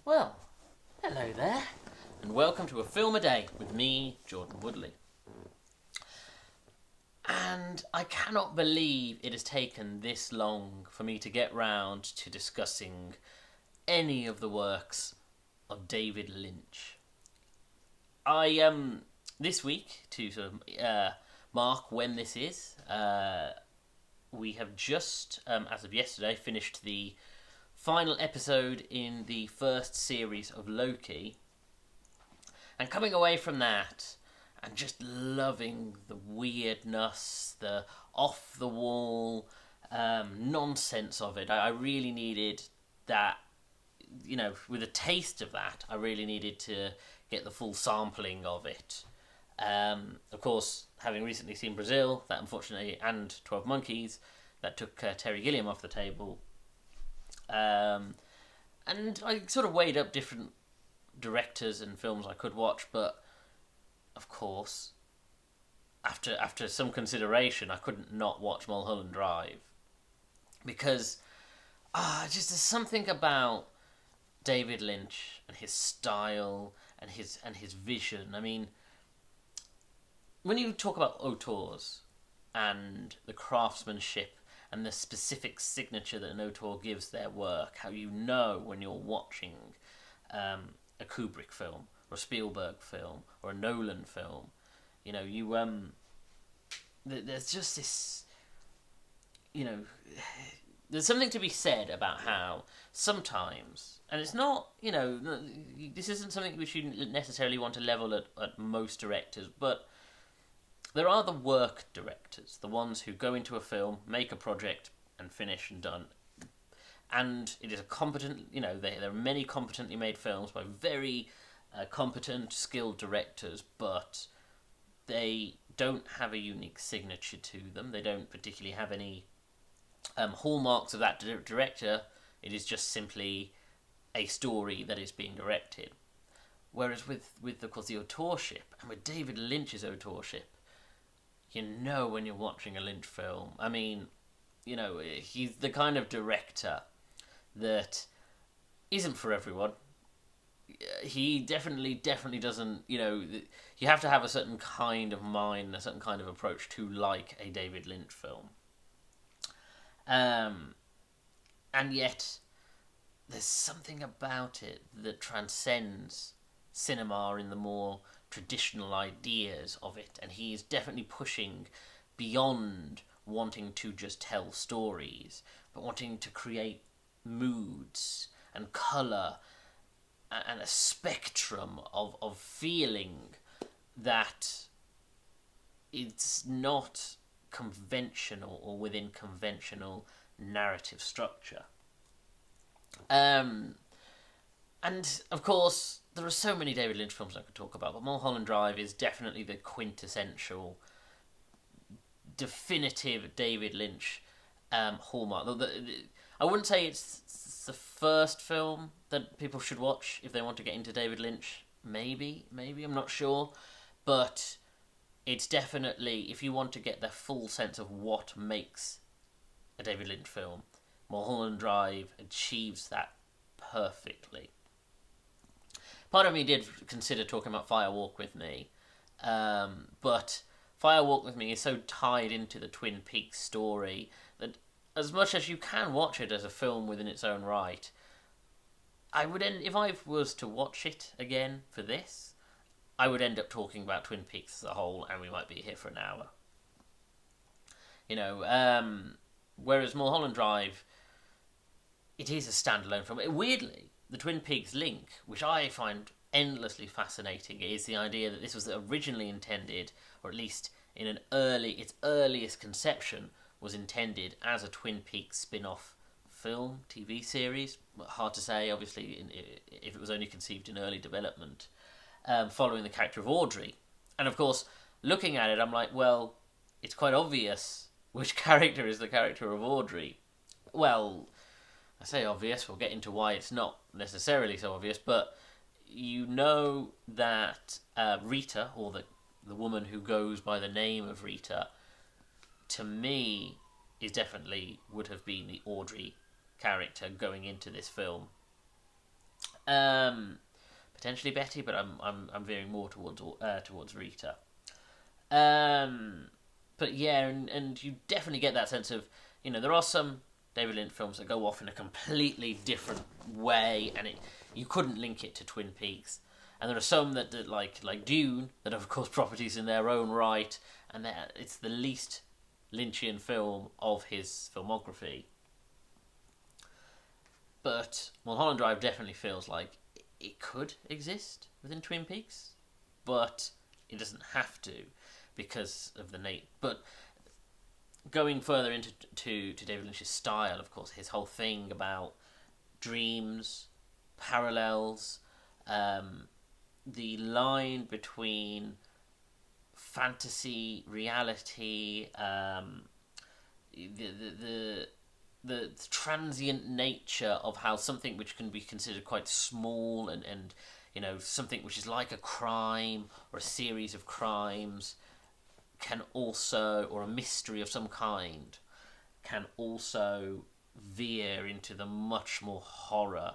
Well, hello there, and welcome to A Film a Day with me, Jordan Woodley. And I cannot believe it has taken this long for me to get round to discussing any of the works of David Lynch. This week, to sort of mark when this is, we have just, as of yesterday, finished the final episode in the first series of Loki. And coming away from that and just loving the weirdness, the off the wall nonsense of it, I really needed that, with a taste of that, I really needed to get the full sampling of it. Of course, having recently seen Brazil, that unfortunately, and 12 Monkeys, that took Terry Gilliam off the table. And I sort of weighed up different directors and films I could watch, but of course, after some consideration, I couldn't not watch Mulholland Drive because just there's something about David Lynch and his style and his vision. I mean, when you talk about auteurs and the craftsmanship and the specific signature that an auteur gives their work, how you know when you're watching a Kubrick film or a Spielberg film or a Nolan film, there's just this, there's something to be said about how sometimes, and it's not, this isn't something which you necessarily want to level at most directors, but there are the work directors, the ones who go into a film, make a project, and finish and done. And it is a competent, there are many competently made films by very competent, skilled directors, but they don't have a unique signature to them. They don't particularly have any hallmarks of that director. It is just simply a story that is being directed. Whereas with of course, the authorship, and with David Lynch's authorship, you know when you're watching a Lynch film. I mean, he's the kind of director that isn't for everyone. He definitely doesn't, you have to have a certain kind of mind, a certain kind of approach to like a David Lynch film. And yet, there's something about it that transcends cinema in the more traditional ideas of it, and he's definitely pushing beyond wanting to just tell stories, but wanting to create moods and colour and a spectrum of feeling that it's not conventional or within conventional narrative structure. And of course, there are so many David Lynch films I could talk about, but Mulholland Drive is definitely the quintessential, definitive David Lynch hallmark. I wouldn't say it's the first film that people should watch if they want to get into David Lynch. Maybe, I'm not sure. But it's definitely, if you want to get the full sense of what makes a David Lynch film, Mulholland Drive achieves that perfectly. Part of me did consider talking about Fire Walk with Me, but Fire Walk with Me is so tied into the Twin Peaks story that as much as you can watch it as a film within its own right, if I was to watch it again for this, I would end up talking about Twin Peaks as a whole, and we might be here for an hour. Whereas Mulholland Drive, it is a standalone film. Weirdly, the Twin Peaks link, which I find endlessly fascinating, is the idea that this was originally intended, or at least in its earliest conception, was intended as a Twin Peaks spin-off film, TV series. Hard to say, obviously, if it was only conceived in early development, following the character of Audrey. And of course, looking at it, I'm like, well, it's quite obvious which character is the character of Audrey. Well, I say obvious, we'll get into why it's not necessarily so obvious, but you know that Rita, or the woman who goes by the name of Rita, to me, is definitely would have been the Audrey character going into this film. Potentially Betty, but I'm veering more towards Rita. But yeah, and you definitely get that sense of, there are some David Lynch films that go off in a completely different way, and you couldn't link it to Twin Peaks. And there are some that like Dune, that are of course properties in their own right, and it's the least Lynchian film of his filmography. But Mulholland Drive definitely feels like it could exist within Twin Peaks, but it doesn't have to because of the But going further into David Lynch's style, of course, his whole thing about dreams, parallels, the line between fantasy, reality, the transient nature of how something which can be considered quite small and something which is like a crime or a series of crimes can also, or a mystery of some kind, can also veer into the much more horror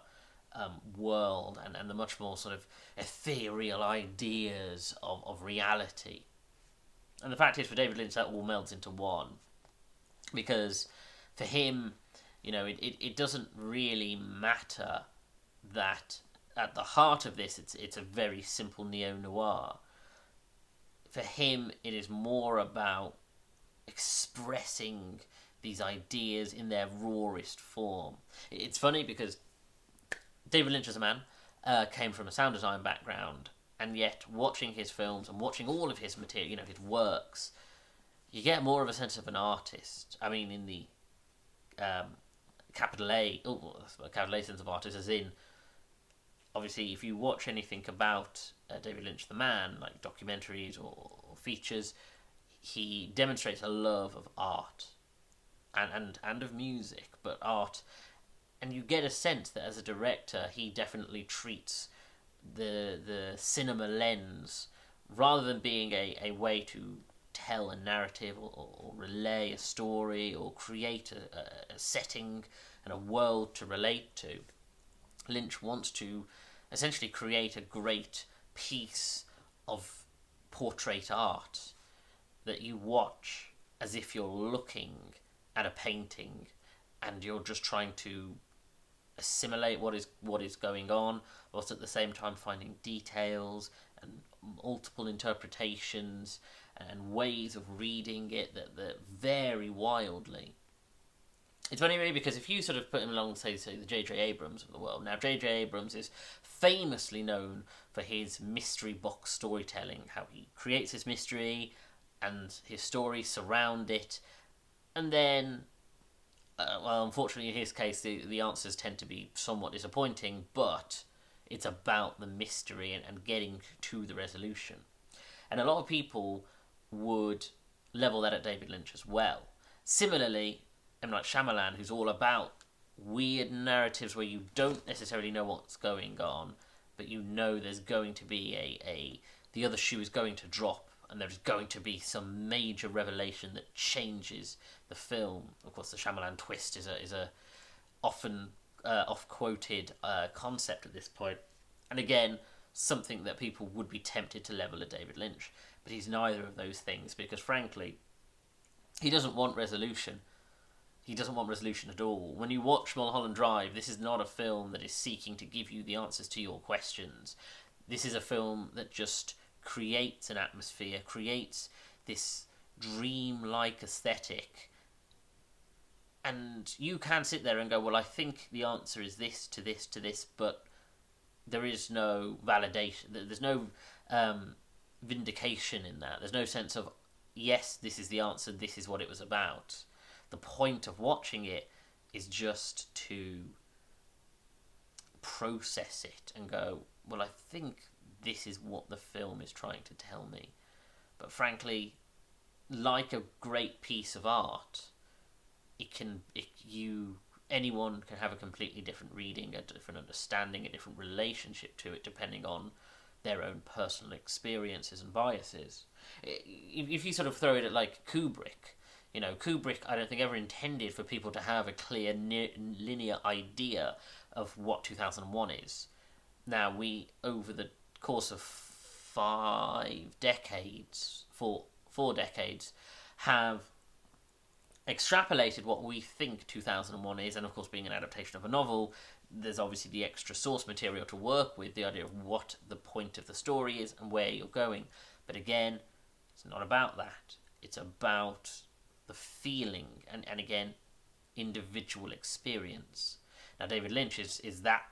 world and the much more sort of ethereal ideas of reality. And the fact is, for David Lynch, that all melds into one. Because for him, it doesn't really matter that at the heart of this, it's a very simple neo-noir. For him, it is more about expressing these ideas in their rawest form. It's funny because David Lynch as a man came from a sound design background, and yet watching his films and watching all of his material, his works, you get more of a sense of an artist. I mean, in the capital A sense of artist, as in, obviously, if you watch anything about David Lynch the man, like documentaries or features, he demonstrates a love of art and of music, but art. And you get a sense that as a director, he definitely treats the cinema lens, rather than being a way to tell a narrative or relay a story or create a setting and a world to relate to. Lynch wants to essentially create a great piece of portrait art that you watch as if you're looking at a painting and you're just trying to assimilate what is going on, whilst at the same time finding details and multiple interpretations and ways of reading it that vary wildly. It's funny, really, because if you sort of put him along, say the J.J. Abrams of the world. Now, J.J. Abrams is famously known for his mystery box storytelling, how he creates his mystery and his stories surround it, and then, unfortunately in his case, the answers tend to be somewhat disappointing, but it's about the mystery and getting to the resolution. And a lot of people would level that at David Lynch as well. Similarly, M. Night Shyamalan, who's all about weird narratives where you don't necessarily know what's going on, but you know there's going to be the other shoe is going to drop, and there's going to be some major revelation that changes the film. Of course, the Shyamalan twist is a often oft-quoted concept at this point. And again, something that people would be tempted to level at David Lynch. But he's neither of those things, because frankly, he doesn't want resolution. He doesn't want resolution at all. When you watch Mulholland Drive, this is not a film that is seeking to give you the answers to your questions. This is a film that just creates an atmosphere, creates this dream-like aesthetic. And you can sit there and go, well, I think the answer is this to this to this, but there is no validation. There's no vindication in that. There's no sense of, yes, this is the answer, this is what it was about. The point of watching it is just to process it and go, well, I think this is what the film is trying to tell me. But frankly, like a great piece of art, anyone can have a completely different reading, a different understanding, a different relationship to it, depending on their own personal experiences and biases. If you sort of throw it at like Kubrick, Kubrick, I don't think ever intended for people to have a clear linear idea of what 2001 is. Now, we, over the course of 5 decades, four decades, have extrapolated what we think 2001 is, and of course, being an adaptation of a novel, there's obviously the extra source material to work with, the idea of what the point of the story is and where you're going. But again, it's not about that. It's about the feeling and again, individual experience. Now, David Lynch is that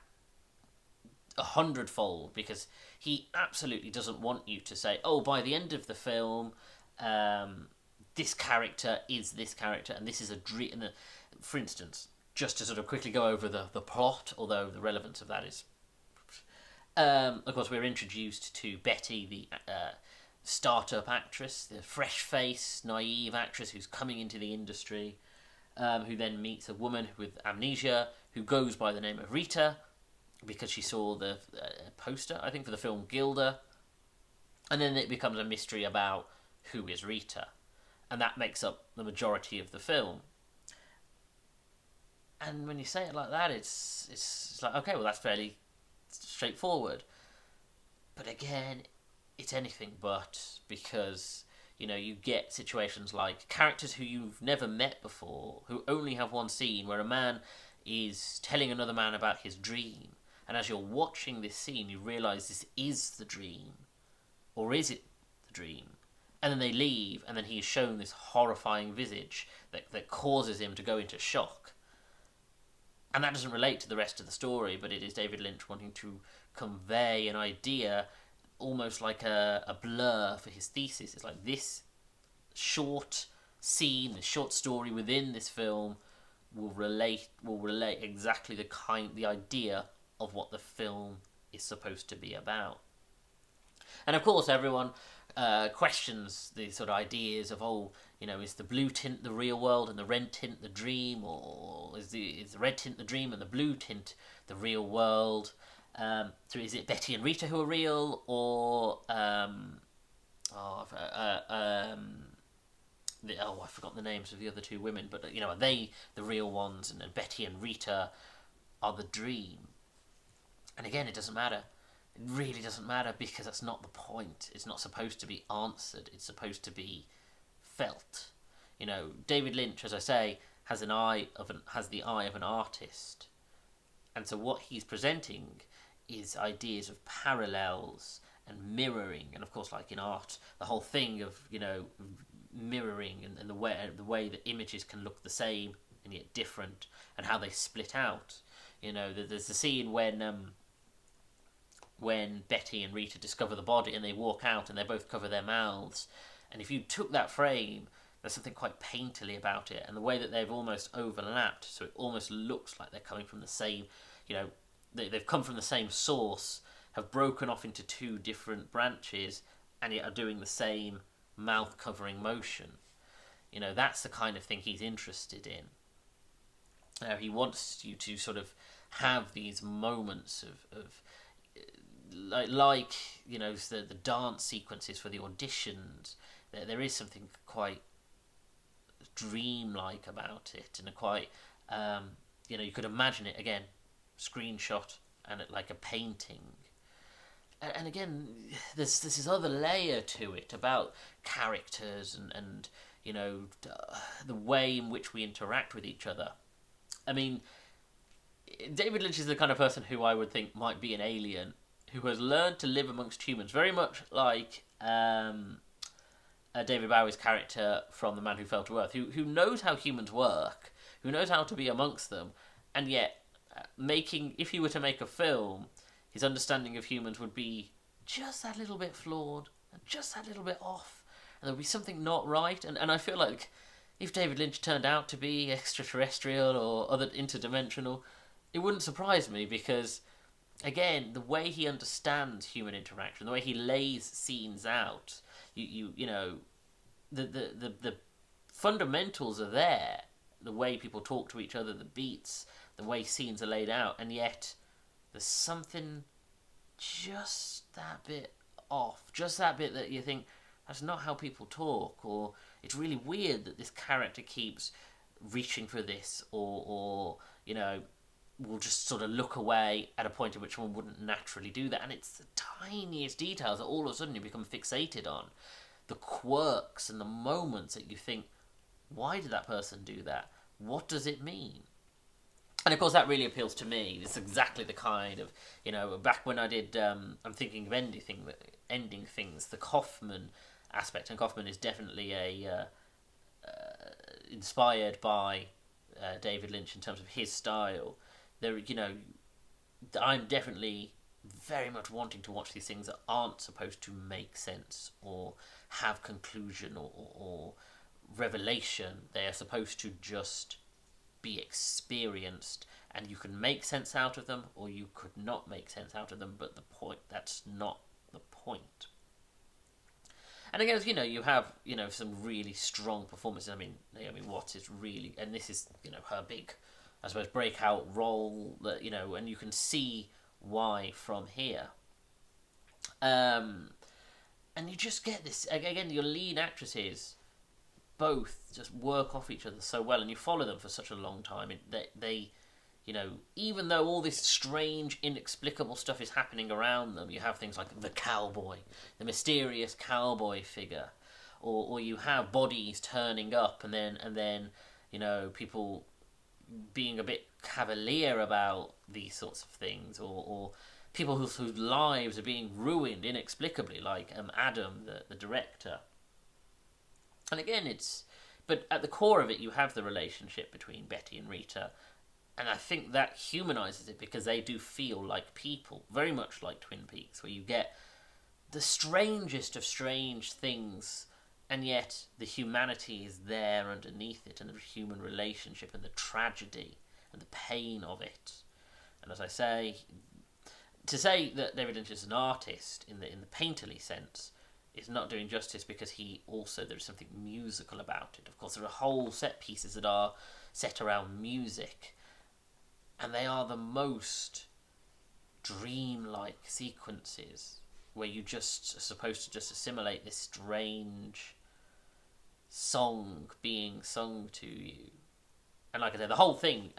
100-fold, because he absolutely doesn't want you to say, oh, by the end of the film, this character is this character, and this is a dream. For instance, just to sort of quickly go over the plot, although the relevance of that is... of course, we're introduced to Betty, the startup actress, the fresh-faced, naive actress who's coming into the industry, who then meets a woman with amnesia who goes by the name of Rita, because she saw the poster, I think, for the film Gilda. And then it becomes a mystery about who is Rita. And that makes up the majority of the film. And when you say it like that, it's like, okay, well, that's fairly straightforward. But again, it's anything but, because, you know, you get situations like characters who you've never met before, who only have one scene where a man is telling another man about his dream. And as you're watching this scene, you realise this is the dream. Or is it the dream? And then they leave, and then he is shown this horrifying visage that causes him to go into shock. And that doesn't relate to the rest of the story, but it is David Lynch wanting to convey an idea, almost like a blur for his thesis. It's like this short scene, this short story within this film will relate exactly the idea of what the film is supposed to be about. And of course, everyone questions the sort of ideas of, oh, you know, is the blue tint the real world and the red tint the dream, or is the red tint the dream and the blue tint the real world? So is it Betty and Rita who are real, or I forgot the names of the other two women, but you know, are they the real ones, and Betty and Rita are the dream? And again, it doesn't matter. It really doesn't matter, because that's not the point. It's not supposed to be answered. It's supposed to be felt. You know, David Lynch, as I say, has the eye of an artist, and so what he's presenting is ideas of parallels and mirroring, and of course, like in art, the whole thing of, you know, mirroring and the way that images can look the same and yet different, and how they split out. You know, there's the scene when Betty and Rita discover the body and they walk out and they both cover their mouths. And if you took that frame, there's something quite painterly about it, and the way that they've almost overlapped, so it almost looks like they're coming from the same, you know, they've come from the same source, have broken off into two different branches, and yet are doing the same mouth-covering motion. You know, that's the kind of thing he's interested in. He wants you to sort of have these moments of like you know, the dance sequences for the auditions. There is something quite dreamlike about it, and a quite you know, you could imagine it again, screenshot and like a painting. And again, there's this other layer to it about characters and you know, the way in which we interact with each other. I mean, David Lynch is the kind of person who I would think might be an alien, who has learned to live amongst humans, very much like David Bowie's character from The Man Who Fell to Earth, who knows how humans work, who knows how to be amongst them, and yet if he were to make a film, his understanding of humans would be just that little bit flawed, and just that little bit off, and there would be something not right. And I feel like if David Lynch turned out to be extraterrestrial or other interdimensional, it wouldn't surprise me, because again, the way he understands human interaction, the way he lays scenes out, you know, the fundamentals are there. The way people talk to each other, the beats, the way scenes are laid out, and yet there's something just that bit off, just that bit that you think, that's not how people talk, or it's really weird that this character keeps reaching for this, or you know, will just sort of look away at a point at which one wouldn't naturally do that. And it's the tiniest details that all of a sudden you become fixated on. The quirks and the moments that you think, why did that person do that? What does it mean? And of course that really appeals to me. It's exactly the kind of, back when I did, I'm thinking of ending things, the Kaufman aspect. And Kaufman is definitely inspired by David Lynch in terms of his style. I'm definitely very much wanting to watch these things that aren't supposed to make sense or have conclusion or revelation. They are supposed to just be experienced, and you can make sense out of them or you could not make sense out of them, but that's not the point. And again, you have, some really strong performances. I mean, Naomi Watts is really, and this is, her big, I suppose, breakout role that, and you can see why from here. And you just get this, again, your lead actresses both just work off each other so well, and you follow them for such a long time. They even though all this strange, inexplicable stuff is happening around them, you have things like the cowboy, the mysterious cowboy figure, or you have bodies turning up, and then people being a bit cavalier about these sorts of things, or people whose lives are being ruined inexplicably, like Adam, the director. And again, but at the core of it, you have the relationship between Betty and Rita, and I think that humanises it because they do feel like people, very much like Twin Peaks, where you get the strangest of strange things, and yet the humanity is there underneath it, and the human relationship, and the tragedy, and the pain of it. And as I say, to say that David Lynch is an artist in the painterly sense is not doing justice, because there's something musical about it. Of course, there are whole set pieces that are set around music, and they are the most dreamlike sequences where you just are supposed to just assimilate this strange song being sung to you. And like I said, the whole thing,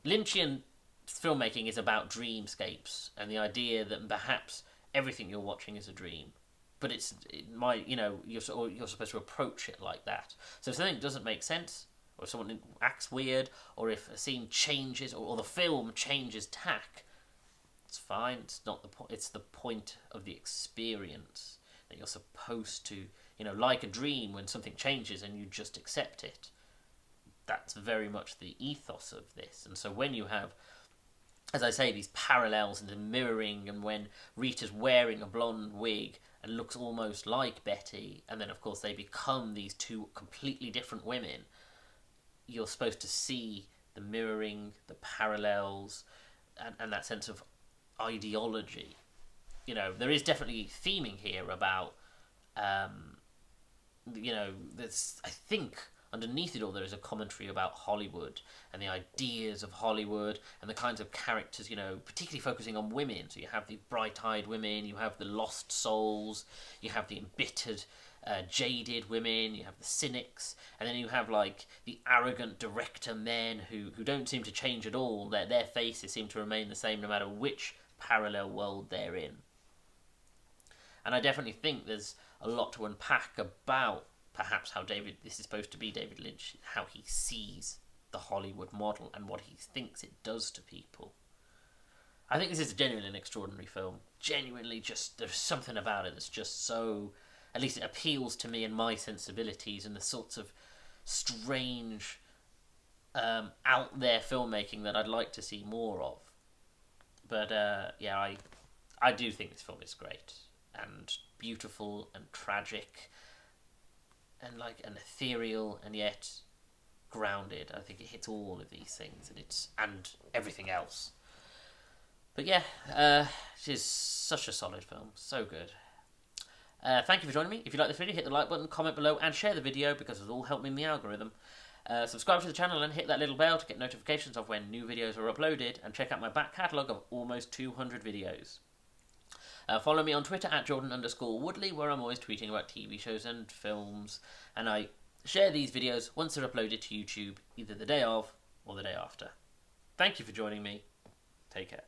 Lynchian filmmaking is about dreamscapes and the idea that perhaps everything you're watching is a dream, but you're supposed to approach it like that. So if something doesn't make sense, or if someone acts weird, or if a scene changes, or the film changes tack, it's fine. It's not the point. It's the point of the experience that you're supposed to, like a dream when something changes and you just accept it. That's very much the ethos of this. And so when you have, as I say, these parallels and the mirroring, and when Rita's wearing a blonde wig and looks almost like Betty, and then of course they become these two completely different women, you're supposed to see the mirroring, the parallels, and that sense of ideology. There is definitely theming here about, there's, I think, underneath it all, there is a commentary about Hollywood and the ideas of Hollywood and the kinds of characters, particularly focusing on women. So you have the bright-eyed women, you have the lost souls, you have the embittered, jaded women, you have the cynics, and then you have like the arrogant director men who don't seem to change at all. Their faces seem to remain the same no matter which parallel world they're in. And I definitely think there's a lot to unpack about perhaps how this is supposed to be David Lynch, how he sees the Hollywood model and what he thinks it does to people. I think this is genuinely an extraordinary film. Genuinely, just there's something about it that's just so, at least it appeals to me and my sensibilities, and the sorts of strange, out there filmmaking that I'd like to see more of. But I do think this film is great and beautiful and tragic and ethereal, and yet grounded. I think it hits all of these things, and everything else. But yeah, it is such a solid film, so good. Thank you for joining me. If you like this video, hit the like button, comment below, and share the video, because it will all help me in the algorithm. Subscribe to the channel and hit that little bell to get notifications of when new videos are uploaded, and check out my back catalogue of almost 200 videos. Follow me on Twitter at Jordan_Woodley, where I'm always tweeting about TV shows and films, and I share these videos once they're uploaded to YouTube, either the day of or the day after. Thank you for joining me. Take care.